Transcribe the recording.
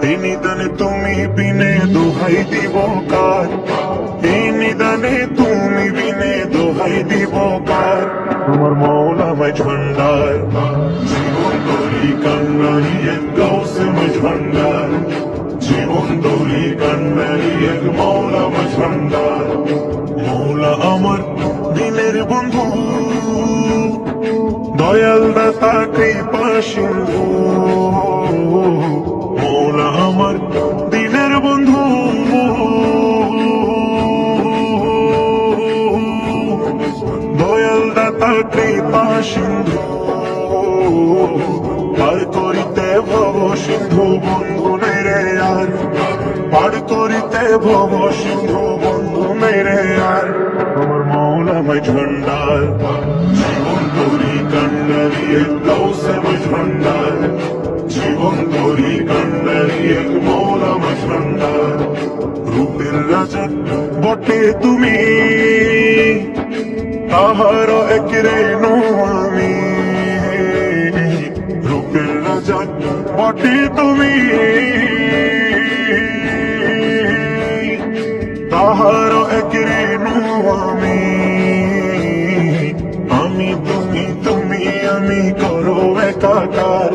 এই নিদানে তুমি বিনে দোহাই দিব কার, এই নিদানে তুমি বিনে দোহাই দিব কার। তোমার মৌলা মাঝ ভান্ডার, জীবন দরি কান্নারি এক গাউসে মাঝ ভান্ডার, জীবন দরি কান্নারি এক মৌলা মাঝ ভান্ডার। মৌলা আমার দিনের বন্ধু, দয়াল দাতা কৃপা সিন্ধু। মৌলা আমার দিনের বন্ধু, দয়াল দাতা কৃপা সিন্ধু। পার করিতে ভব সিন্ধু বন্ধু মেরে আর, পার করিতে ভব সিন্ধু বন্ধু মেরে আর। আমার মৌলা মাঝ ভান্ডার, জীবন তরি কান্নারি এক গাউসে মাঝ ভান্ডার, জীবন তরি কান্নারি এক মৌলা মাঝ ভান্ডার। রূপের রাজা বটে তুমি, তাহার এক রেণু আমি। রূপের রাজা বটে তুমি, তাহার এক রেণু আমি। আমি তুমি তুমি আমি করো একাকার।